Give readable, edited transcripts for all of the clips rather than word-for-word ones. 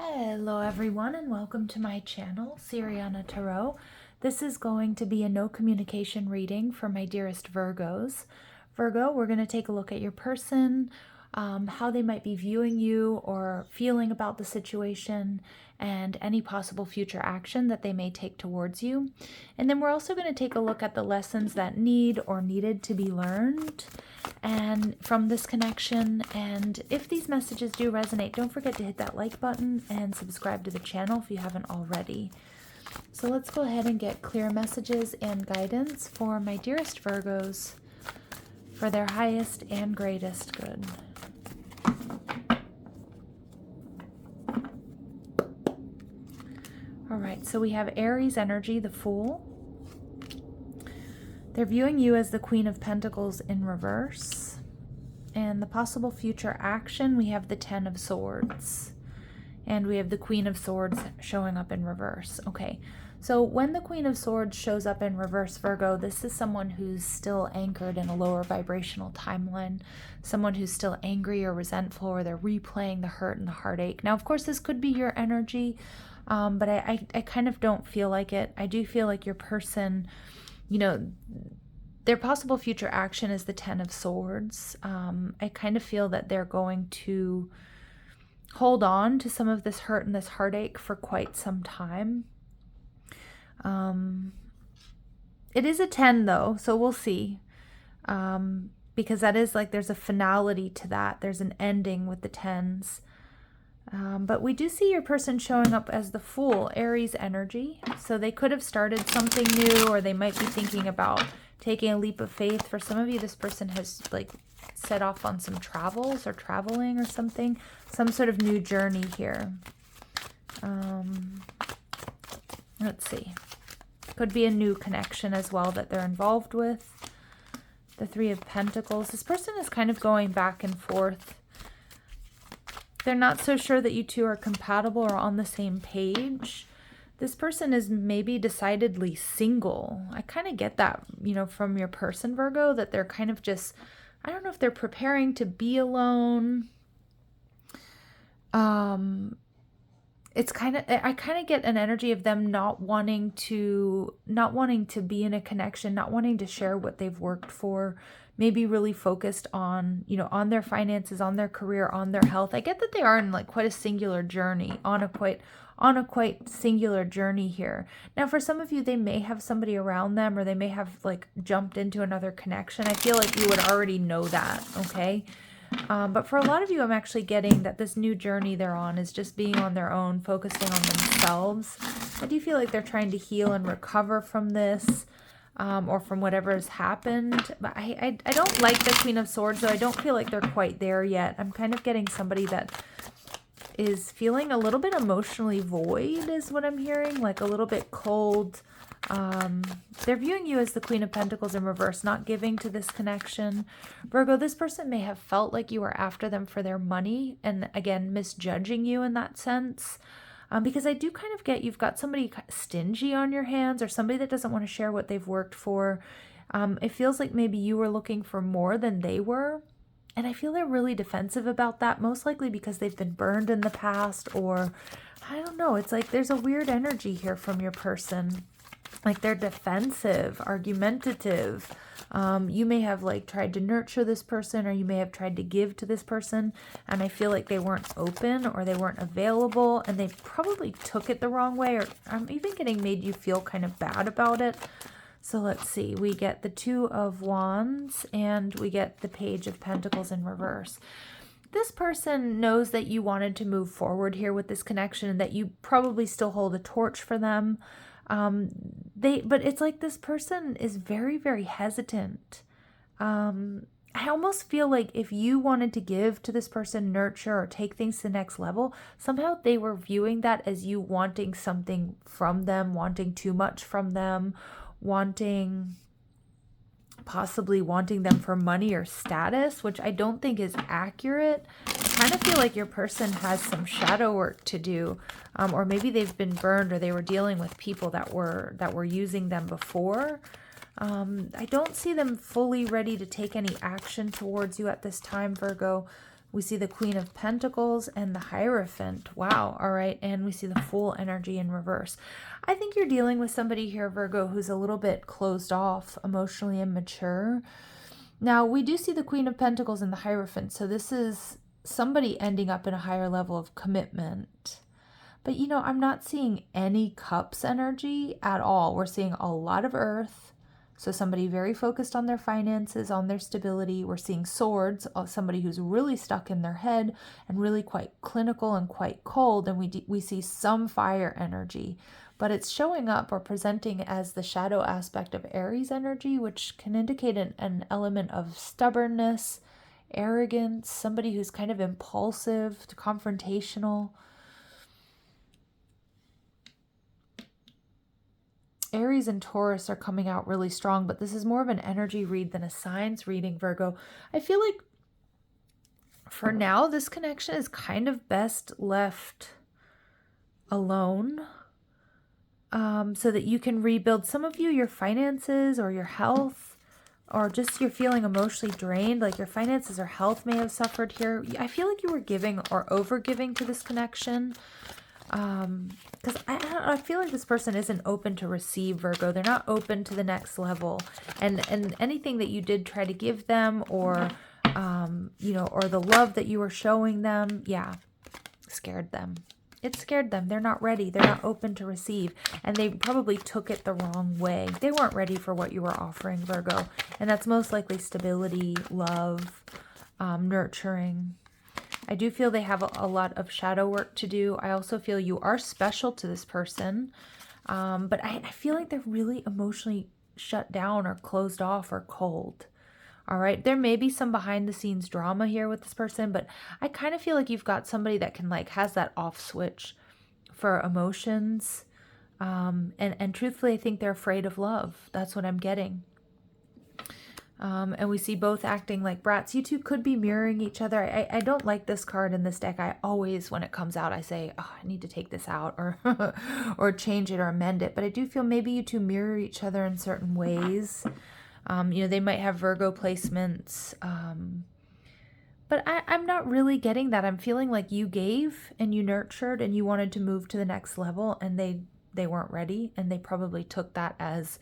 Hello everyone and welcome to my channel, Siriana Tarot. This is going to be a no communication reading for my dearest Virgos. Virgo, we're going to take a look at your person, how they might be viewing you or feeling about the situation, and any possible future action that they may take towards you. And then we're also going to take a look at the lessons that need or needed to be learned and from this connection. And if these messages do resonate, don't forget to hit that like button and subscribe to the channel if you haven't already. So let's go ahead and get clear messages and guidance for my dearest Virgos for their highest and greatest good. All right, so we have Aries energy, the Fool. They're viewing you as the Queen of Pentacles in reverse. And the possible future action, we have the Ten of Swords. And we have the Queen of Swords showing up in reverse. Okay, so when the Queen of Swords shows up in reverse, Virgo, this is someone who's still anchored in a lower vibrational timeline. Someone who's still angry or resentful, or they're replaying the hurt and the heartache. Now, of course, this could be your energy, but I kind of don't feel like it. I do feel like your person, you know, their possible future action is the Ten of Swords. I kind of feel that they're going to hold on to some of this hurt and this heartache for quite some time. It is a 10 though, so we'll see. Because that is like, there's a finality to that. There's an ending with the 10s. But we do see your person showing up as the Fool, Aries energy. So they could have started something new, or they might be thinking about taking a leap of faith. For some of you, this person has like set off on some travels or traveling or something. Some sort of new journey here. Let's see. Could be a new connection as well that they're involved with. The Three of Pentacles. This person is kind of going back and forth. They're not so sure that you two are compatible or on the same page. This person is maybe decidedly single. I kind of get that, you know, from your person, Virgo, that they're kind of just, I don't know if they're preparing to be alone. It's kind of, I kind of get an energy of them not wanting to be in a connection, not wanting to share what they've worked for, maybe really focused on, you know, on their finances, on their career, on their health. I get that they are in like quite a singular journey, on a quite singular journey here. Now, for some of you, they may have somebody around them, or they may have like jumped into another connection. I feel like you would already know that, okay? But for a lot of you, I'm actually getting that this new journey they're on is just being on their own, focusing on themselves. I do feel like they're trying to heal and recover from this, or from whatever has happened. But I don't like the Queen of Swords, though. I don't feel like they're quite there yet. I'm kind of getting somebody that is feeling a little bit emotionally void, is what I'm hearing, like a little bit cold. They're viewing you as the Queen of Pentacles in reverse, not giving to this connection. Virgo, this person may have felt like you were after them for their money, and again, misjudging you in that sense. Because I do kind of get you've got somebody stingy on your hands, or somebody that doesn't want to share what they've worked for. It feels like maybe you were looking for more than they were. And I feel they're really defensive about that, most likely because they've been burned in the past, or I don't know. It's like there's a weird energy here from your person. Like they're defensive, argumentative. You may have like tried to nurture this person, or you may have tried to give to this person, and I feel like they weren't open, or they weren't available, and they probably took it the wrong way, or I'm even getting made you feel kind of bad about it. So let's see, we get the Two of Wands, and we get the Page of Pentacles in reverse. This person knows that you wanted to move forward here with this connection, and that you probably still hold a torch for them. But it's like this person is very, very hesitant. I almost feel like if you wanted to give to this person, nurture, or take things to the next level, somehow they were viewing that as you wanting something from them, wanting too much from them, possibly wanting them for money or status, which I don't think is accurate. I kind of feel like your person has some shadow work to do, or maybe they've been burned, or they were dealing with people that were using them before. I don't see them fully ready to take any action towards you at this time, Virgo. We see the Queen of Pentacles and the Hierophant. Wow. All right. And we see the Fool energy in reverse. I think you're dealing with somebody here, Virgo, who's a little bit closed off, emotionally immature. Now, we do see the Queen of Pentacles and the Hierophant. So this is somebody ending up in a higher level of commitment. But, you know, I'm not seeing any Cups energy at all. We're seeing a lot of Earth. So somebody very focused on their finances, on their stability. We're seeing Swords, somebody who's really stuck in their head and really quite clinical and quite cold. And we see some fire energy, but it's showing up or presenting as the shadow aspect of Aries energy, which can indicate an element of stubbornness, arrogance, somebody who's kind of impulsive, confrontational. Aries and Taurus are coming out really strong, but this is more of an energy read than a signs reading, Virgo. I feel like for now, this connection is kind of best left alone, so that you can rebuild, some of you, your finances or your health, or just you're feeling emotionally drained, like your finances or health may have suffered here. I feel like you were giving or over giving to this connection. Because I feel like this person isn't open to receive, Virgo. They're not open to the next level. And anything that you did try to give them, or, you know, or the love that you were showing them, yeah, scared them. It scared them. They're not ready. They're not open to receive. And they probably took it the wrong way. They weren't ready for what you were offering, Virgo. And that's most likely stability, love, nurturing. I do feel they have a lot of shadow work to do. I also feel you are special to this person. But I feel like they're really emotionally shut down or closed off or cold. All right. There may be some behind the scenes drama here with this person, but I kind of feel like you've got somebody that can has that off switch for emotions. And truthfully, I think they're afraid of love. That's what I'm getting. And we see both acting like brats. You two could be mirroring each other. I don't like this card in this deck. I always, when it comes out, I say, oh, I need to take this out or or change it or amend it. But I do feel maybe you two mirror each other in certain ways. You know, they might have Virgo placements. But I'm not really getting that. I'm feeling like you gave and you nurtured and you wanted to move to the next level, and they weren't ready, and they probably took that as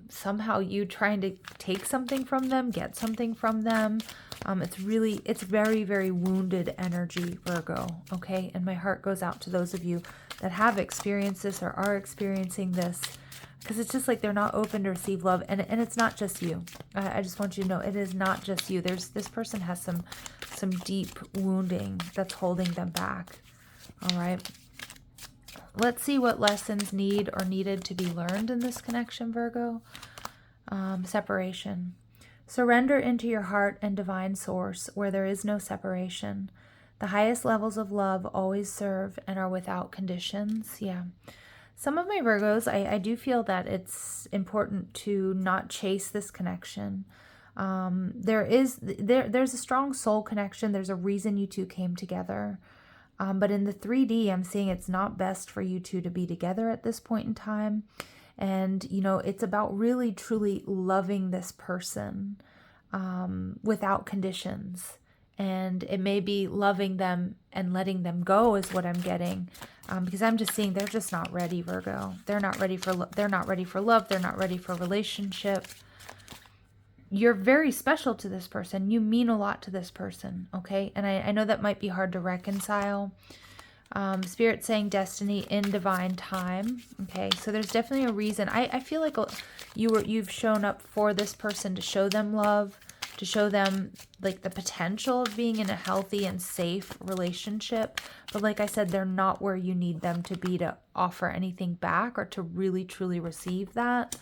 somehow you trying to take something from them, get something from them. It's very, very wounded energy, Virgo. Okay. And my heart goes out to those of you that have experienced this or are experiencing this, because it's just like they're not open to receive love. And it's not just you. I just want you to know it is not just you. This person has some deep wounding that's holding them back. All right. Let's see what lessons needed to be learned in this connection, Virgo. Separation. Surrender into your heart and divine source where there is no separation. The highest levels of love always serve and are without conditions. Yeah. Some of my Virgos, I do feel that it's important to not chase this connection. There's a strong soul connection. There's a reason you two came together. But in the 3D, I'm seeing it's not best for you two to be together at this point in time. And, you know, it's about really, truly loving this person without conditions. And it may be loving them and letting them go is what I'm getting. Because I'm just seeing they're just not ready, Virgo. They're not ready for they're not ready for love. They're not ready for relationship. You're very special to this person. You mean a lot to this person, okay? And I know that might be hard to reconcile. Spirit saying destiny in divine time, okay? So there's definitely a reason. I feel like you've shown up for this person to show them love, to show them like the potential of being in a healthy and safe relationship. But like I said, they're not where you need them to be to offer anything back or to really, truly receive that.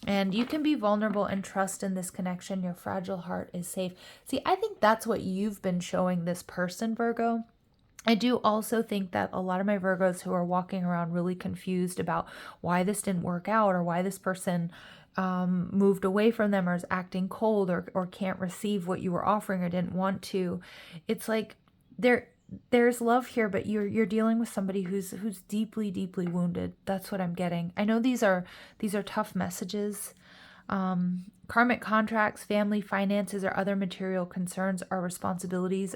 And you can be vulnerable and trust in this connection. Your fragile heart is safe. See, I think that's what you've been showing this person, Virgo. I do also think that a lot of my Virgos who are walking around really confused about why this didn't work out or why this person moved away from them or is acting cold or can't receive what you were offering or didn't want to. It's like there's love here, but you're dealing with somebody who's deeply, deeply wounded. That's what I'm getting. I know these are tough messages, Karmic contracts, family, finances, or other material concerns are responsibilities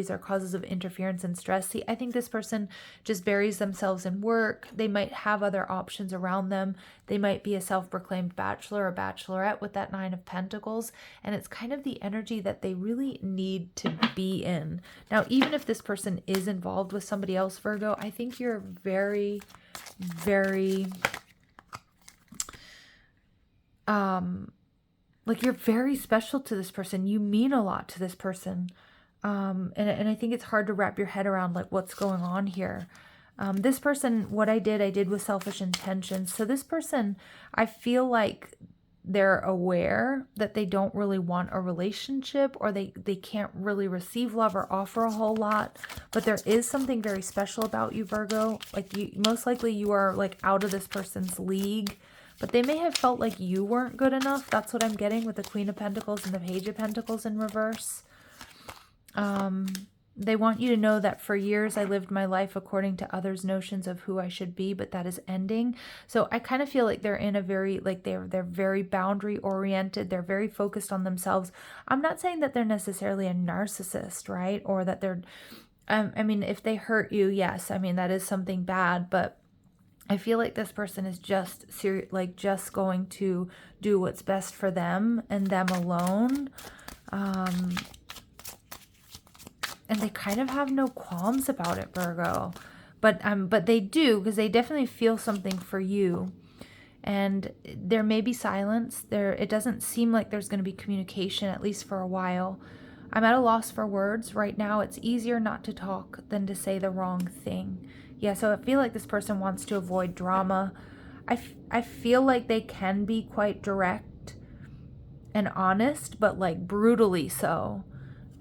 are causes of interference and stress. See, I think this person just buries themselves in work. They might have other options around them. They might be a self-proclaimed bachelor or bachelorette with that Nine of Pentacles. And it's kind of the energy that they really need to be in. Now, even if this person is involved with somebody else, Virgo, I think you're very, very, like you're very special to this person. You mean a lot to this person. And I think it's hard to wrap your head around like what's going on here. This person, what I did with selfish intentions. So this person, I feel like they're aware that they don't really want a relationship, or they can't really receive love or offer a whole lot, but there is something very special about you, Virgo. Like most likely you are like out of this person's league, but they may have felt like you weren't good enough. That's what I'm getting with the Queen of Pentacles and the Page of Pentacles in reverse. They want you to know that for years I lived my life according to others' notions of who I should be, but that is ending. So I kind of feel like they're in a very, like they're very boundary oriented. They're very focused on themselves. I'm not saying that they're necessarily a narcissist, right? Or that they're, I mean, if they hurt you, yes, I mean, that is something bad, but I feel like this person is just just going to do what's best for them and them alone. And they kind of have no qualms about it, Virgo. But they do, because they definitely feel something for you. And there may be silence. It doesn't seem like there's going to be communication, at least for a while. I'm at a loss for words right now. It's easier not to talk than to say the wrong thing. Yeah, so I feel like this person wants to avoid drama. I feel like they can be quite direct and honest, but like brutally so.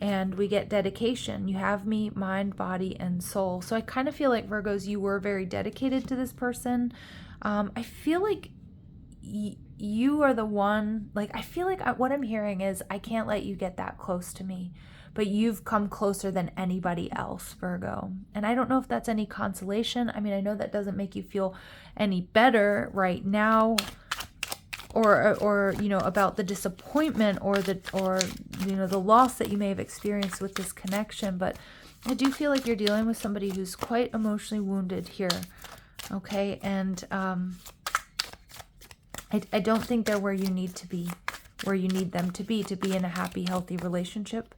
And we get dedication. You have me, mind, body, and soul. So I kind of feel like, Virgos, you were very dedicated to this person. I feel like you are the one, like, I feel like what I'm hearing is I can't let you get that close to me, but you've come closer than anybody else, Virgo. And I don't know if that's any consolation. I mean, I know that doesn't make you feel any better right now, or you know, about the disappointment or you know, the loss that you may have experienced with this connection, but I do feel like you're dealing with somebody who's quite emotionally wounded here. Okay, and I don't think they're where you need to be, where you need them to be in a happy, healthy relationship.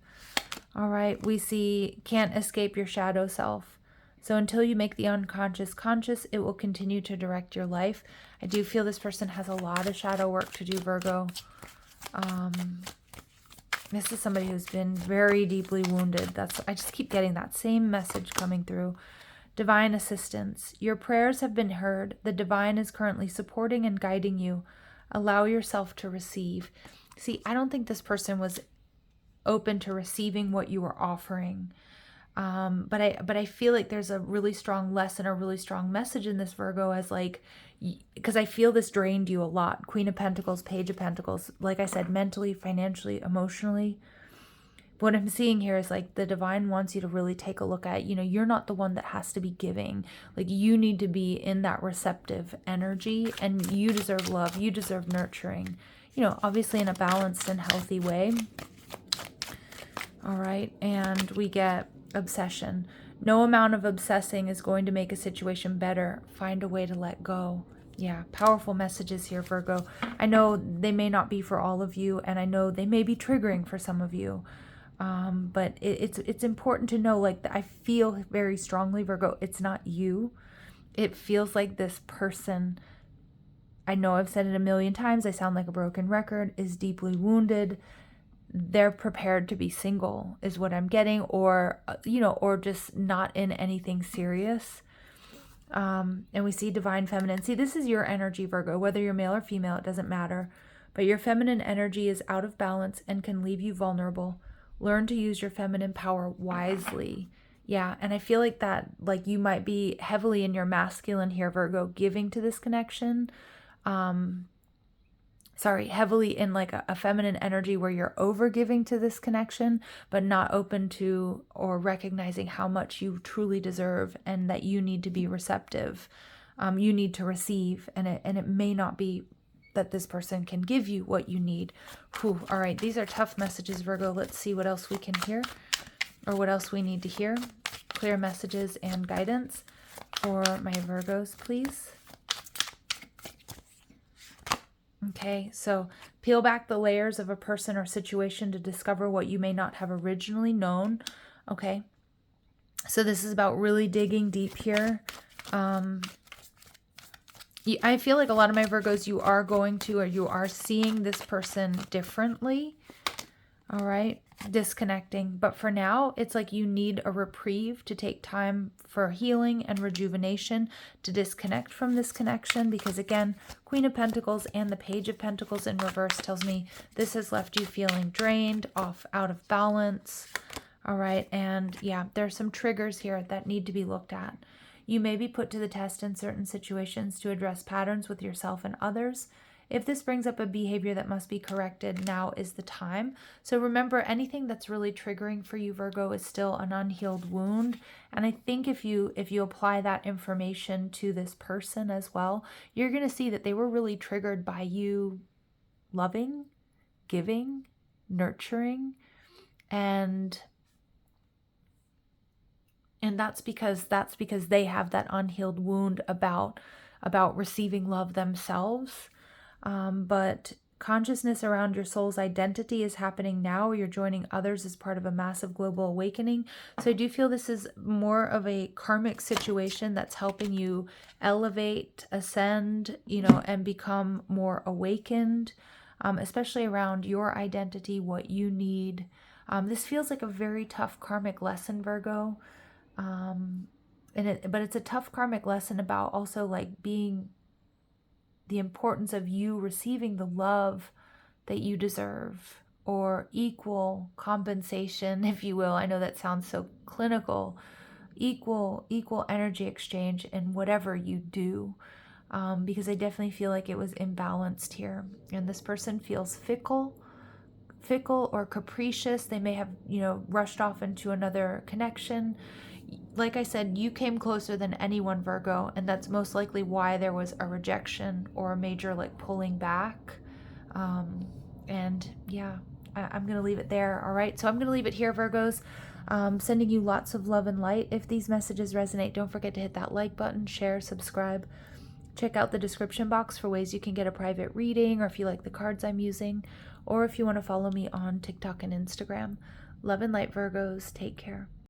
All right, we see can't escape your shadow self. So until you make the unconscious conscious, it will continue to direct your life. I do feel this person has a lot of shadow work to do, Virgo. This is somebody who's been very deeply wounded. I just keep getting that same message coming through. Divine assistance. Your prayers have been heard. The divine is currently supporting and guiding you. Allow yourself to receive. See, I don't think this person was open to receiving what you were offering. But I feel like there's a really strong lesson, a really strong message in this, Virgo, as like, because I feel this drained you a lot. Queen of Pentacles, Page of Pentacles, like I said, mentally, financially, emotionally. What I'm seeing here is like the divine wants you to really take a look at, you know, you're not the one that has to be giving. Like you need to be in that receptive energy, and you deserve love. You deserve nurturing, you know, obviously in a balanced and healthy way. All right. And we get obsession. No amount of obsessing is going to make a situation better. Find a way to let go. Yeah, powerful messages here, Virgo. I know they may not be for all of you, and I know they may be triggering for some of you. But it's important to know, like, I feel very strongly, Virgo, it's not you. It feels like this person, I know I've said it a million times, I sound like a broken record, is deeply wounded. They're prepared to be single is what I'm getting, or, you know, or just not in anything serious. And we see divine feminine. See, this is your energy, Virgo, whether you're male or female, it doesn't matter. But your feminine energy is out of balance and can leave you vulnerable. Learn to use your feminine power wisely. Yeah, and I feel like that, like you might be heavily in your masculine here, Virgo, giving to this connection. Heavily in like a feminine energy where you're over giving to this connection, but not open to or recognizing how much you truly deserve, and that you need to be receptive. You need to receive, and it may not be that this person can give you what you need. Whew, all right, these are tough messages, Virgo. Let's see what else we can hear, or what else we need to hear. Clear messages and guidance for my Virgos, please. Okay, so peel back the layers of a person or situation to discover what you may not have originally known. Okay, so this is about really digging deep here. I feel like a lot of my Virgos, you are going to, or you are seeing this person differently. All right, disconnecting. But for now, it's like you need a reprieve to take time for healing and rejuvenation, to disconnect from this connection. Because again, Queen of Pentacles and the Page of Pentacles in reverse tells me this has left you feeling drained, out of balance. All right, and yeah, there's some triggers here that need to be looked at. You may be put to the test in certain situations to address patterns with yourself and others. If this brings up a behavior that must be corrected, now is the time. So remember, anything that's really triggering for you, Virgo, is still an unhealed wound. And I think if you apply that information to this person as well, you're going to see that they were really triggered by you loving, giving, nurturing, and that's because they have that unhealed wound about receiving love themselves. But consciousness around your soul's identity is happening now. You're joining others as part of a massive global awakening. So I do feel this is more of a karmic situation that's helping you elevate, ascend, and become more awakened, especially around your identity, what you need. This feels like a very tough karmic lesson, Virgo. But it's a tough karmic lesson about also like being the importance of you receiving the love that you deserve, or equal compensation, if you will. I know that sounds so clinical. Equal energy exchange in whatever you do, because I definitely feel like it was imbalanced here, and this person feels fickle or capricious. They may have, rushed off into another connection. Like I said, you came closer than anyone, Virgo, and that's most likely why there was a rejection or a major pulling back. And yeah, I'm going to leave it there. All right. So I'm going to leave it here, Virgos. Sending you lots of love and light. If these messages resonate, don't forget to hit that like button, share, subscribe. Check out the description box for ways you can get a private reading, or if you like the cards I'm using, or if you want to follow me on TikTok and Instagram. Love and light, Virgos. Take care.